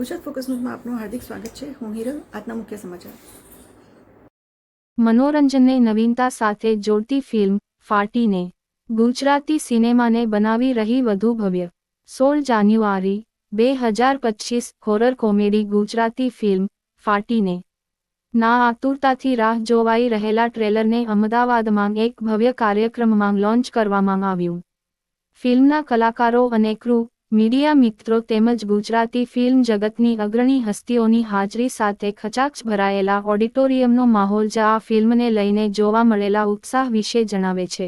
Gujarat focus ન્યૂઝમાં આપનું હાર્દિક સ્વાગત છે. હું હિરલ. આજના મુખ્ય સમાચાર. મનોરંજનને નવીનતા સાથે જોડતી ફિલ્મ ફાટીને ગુજરાતી સિનેમાને બનાવી રહી વધુ ભવ્ય. 16 જાન્યુઆરી 2025 હોરર કોમેડી ગુજરાતી ફિલ્મ ફાટીને ના આતુરતાથી રાહ જોવાઈ રહેલા ટ્રેલરને અમદાવાદમાં એક ભવ્ય કાર્યક્રમમાં લોન્ચ કરવામાં આવ્યું. ફિલ્મના કલાકારો અને ક્રૂ, મીડિયા મિત્રો તેમજ ગુજરાતી ફિલ્મ જગતની અગ્રણી હસ્તીઓની હાજરી સાથે ખચાખચ ભરાયેલા ઓડિટોરિયમનો માહોલ જ આ ફિલ્મને લઈને જોવા મળેલા ઉત્સાહ વિશે જણાવે છે.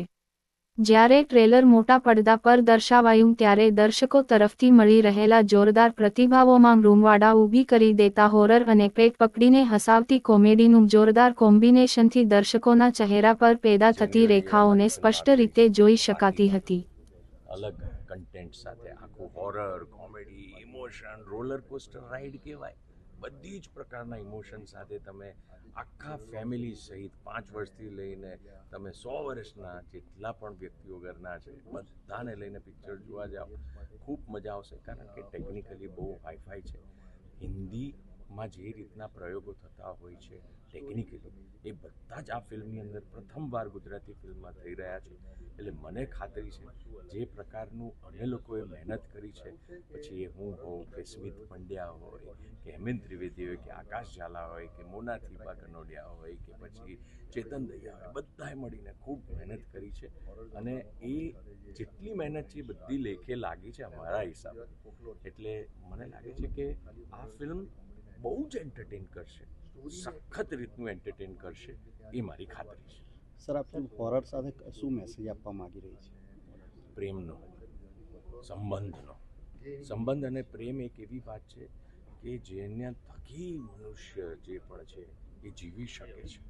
જ્યારે ટ્રેલર મોટા પડદા પર દર્શાવાયું ત્યારે દર્શકો તરફથી મળી રહેલા જોરદાર પ્રતિભાવોમાં રૂમવાડા ઊભી કરી દેતા હોરર અને પેટ પકડીને હસાવતી કોમેડીનું જોરદાર કોમ્બિનેશનથી દર્શકોના ચહેરા પર પેદા થતી રેખાઓને સ્પષ્ટ રીતે જોઈ શકાતી હતી. અલગ કન્ટેન્ટ સાથે આખું horror, comedy, emotion, roller coaster ride કહેવાય. બધી જ પ્રકારના ઇમોશન સાથે તમે આખા ફેમિલી સહિત 5 વર્ષથી લઈને તમે 100 વર્ષના જેટલા પણ વ્યક્તિઓ ઘરના છે બધાને લઈને પિક્ચર જોવા જાઓ. ખૂબ મજા આવશે કારણ કે ટેકનિકલી બહુ હાઈફાઈ છે. હિન્દીમાં જે રીતના પ્રયોગો થતા હોય છે ટેકનિકલી એ બધા જ આ ફિલ્મની અંદર પ્રથમવાર ગુજરાતી ફિલ્મમાં થઈ રહ્યા છે. એટલે મને ખાતરી છે જે પ્રકારનું અમે લોકોએ મહેનત કરી છે, પછી એ હું હોઉં કે સ્મિત પંડ્યા હોય કે હેમેન્દ્ર ત્રિવેદી હોય કે આકાશ ઝાલા હોય કે મોનાથીબા કનોડિયા હોય કે પછી ચેતન દહિયા હોય, બધાએ મળીને ખૂબ મહેનત કરી છે અને એ જેટલી મહેનત છે એ બધી લેખે લાગી છે અમારા હિસાબે. એટલે મને લાગે છે કે આ ફિલ્મ બહુ જ એન્ટરટેન કરશે, સખત રીતનું એન્ટરટેન કરશે એ મારી ખાતરી છે. સર, આ ફિલ્મ હોરર સાથે શું મેસેજ આપવા માંગી રહી છે? પ્રેમનો, સંબંધ અને પ્રેમ એક એવી વાત છે કે જેના થકી મનુષ્ય જે પણ છે એ જીવી શકે છે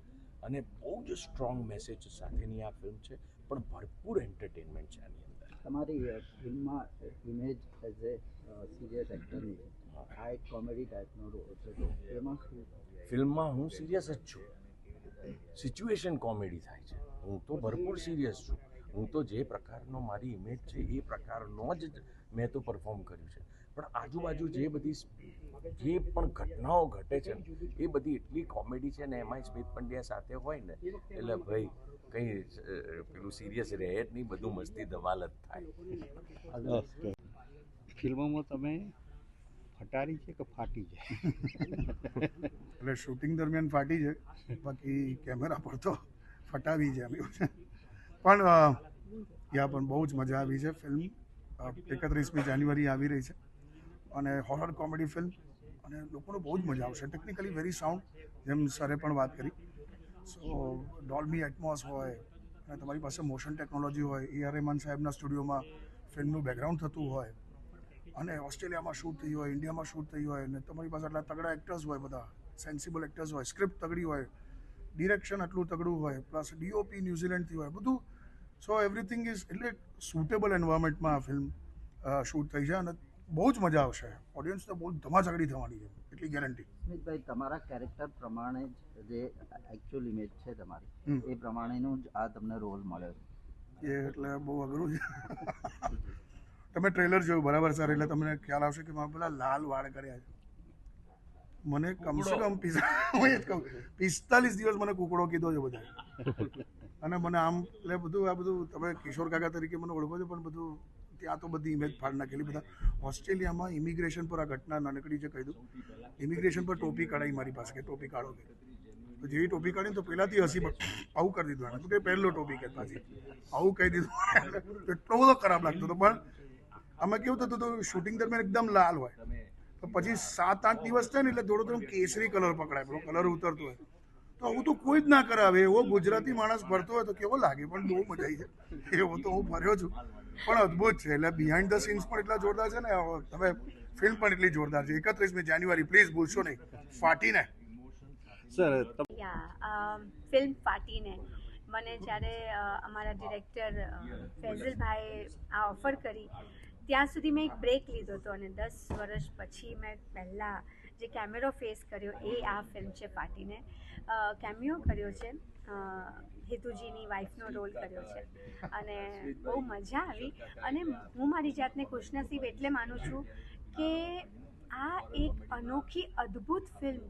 અને બહુ જ સ્ટ્રોંગ મેસેજ સાથેની આ ફિલ્મ છે, પણ ભરપૂર એન્ટરટેનમેન્ટ છે આની અંદર. તમારી ફિલ્મમાં ઇમેજ એઝ એ સિરિયસ એક્ટરની છે, આ એક કોમેડી ટાઈપનો રોલ છે, તો એમાં શું? ફિલ્મમાં હું સિરિયસ જ છું. સિચ્યુએશન કોમેડી થાય છે, હું તો ભરપૂર સિરિયસ છું. હું તો જે પ્રકારનો મારી ઇમેજ છે એ પ્રકારનો જ મેં તો પરફોર્મ કર્યું છે, પણ આજુબાજુ જે પણ ઘટનાઓ ઘટે છે ને એ બધી એટલી કોમેડી છે ને એમાંય સ્મિત પંડ્યા સાથે હોય ને એટલે ભાઈ કંઈ પેલું સિરિયસ રહે જ નહીં, બધું મસ્તી ધમાલ જ થાય. ફિલ્મોમાં તમે ફટારી છે કે ફાટી છે? એટલે શૂટિંગ દરમિયાન ફાટી છે, બાકી કેમેરા પર તો ફટાવી છે પણ પણ બહુ જ મજા આવી છે. ફિલ્મ 31મી જાન્યુઆરી આવી રહી છે અને હોરર કોમેડી ફિલ્મ અને લોકોને બહુ જ મજા આવશે. ટેકનિકલી વેરી સાઉન્ડ, જેમ સરે પણ વાત કરી. સો ડોલ્બી એટમોસ હોય અને તમારી પાસે મોશન ટેકનોલોજી હોય, A.R. રહેમાન સાહેબના સ્ટુડિયોમાં ફિલ્મનું બેકગ્રાઉન્ડ થતું હોય અને ઓસ્ટ્રેલિયામાં શૂટ થઈ હોય, ઇન્ડિયામાં શૂટ થઈ હોય અને તમારી પાસે આટલા તગડા એક્ટર્સ હોય, બધા સેન્સિબલ એક્ટર્સ હોય, સ્ક્રિપ્ટ તગડી હોય, ડિરેક્શન આટલું તગડું હોય, પ્લસ DOP ન્યૂઝીલેન્ડથી હોય, બધું. સો એવરીથિંગ ઇઝ એટલે સુટેબલ એન્વાયરમેન્ટમાં આ ફિલ્મ શૂટ થઈ છે અને બહુ જ મજા આવશે. ઓડિયન્સ તો બહુ ધમાચકડી થવાની છે, એટલી ગેરંટી. સ્મિતભાઈ, તમારા કેરેક્ટર પ્રમાણે જે એકચ્યુઅલ ઇમેજ છે તમારી, એ પ્રમાણેનું જ આ તમને રોલ મળ્યો છે. એ એટલે બહુ અઘરું છે. તમે ટ્રેલર જોયું બરાબર સર, એટલે તમને ખ્યાલ આવશે કે મારા પેલા લાલ વાળ કર્યા છે. મને કમસે કમ 45 દિવસ મને કુકડો કીધો છે બધા. અને મને આમ એટલે બધું આ બધું તમે કિશોર કાકા તરીકે મને ઓળખો છો, પણ બધું ત્યાં તો બધી ઇમેજ ફાડ નાખેલી. બધા ઓસ્ટ્રેલિયામાં ઇમિગ્રેશન પર આ ઘટના નાનકડી છે કહી દઉં. ઇમિગ્રેશન પર ટોપી કાઢાઈ મારી પાસે કે ટોપી કાઢો કે, તો જેવી ટોપી કાઢીને તો પહેલાંથી હસી આવું કરી દીધું એને, તો કે પહેલો ટોપી કે પાછી આવું કહી દીધું. એટલો બધો ખરાબ લાગતો હતો. પણ આમાં કેવું થતું હતું, શૂટિંગ દરમિયાન એકદમ લાલ હોય, તો પછી 7-8 દિવસ થાય ને એટલે થોડો કેસરી કલર પકડાય, પેલો કલર ઉતરતો હોય. તો આવું તો કોઈ જ ના કરાવે. એવો ગુજરાતી માણસ ફરતો હોય તો કેવો લાગે. પણ બહુ મજા આવી છે. એવો તો હું ફર્યો છું, પણ અદ્ભુત છે. એટલે બિહાઇન્ડ ધ સીન્સ પણ એટલા જોરદાર છે ને, તમે ફિલ્મ પણ એટલી જોરદાર છે. 31મી જાન્યુઆરી પ્લીઝ ભૂલશો નહીં. ફાટીને સર, ફિલ્મ ફાટીને મને જ્યારે અમારા ડિરેક્ટર ફૈઝલભાઈએ આ ઓફર કરી ત્યાં સુધી મેં એક બ્રેક લીધો હતો અને 10 વર્ષ પછી મેં પહેલાં જે કેમેરો ફેસ કર્યો એ આ ફિલ્મ છે ફાટીને. કેમિયો કર્યો છે, હેતુજીની વાઈફનો રોલ કર્યો છે અને બહુ મજા આવી. અને હું મારી જાતને ખુશનસીબ એટલે માનું છું કે આ એક અનોખી અદ્ભુત ફિલ્મ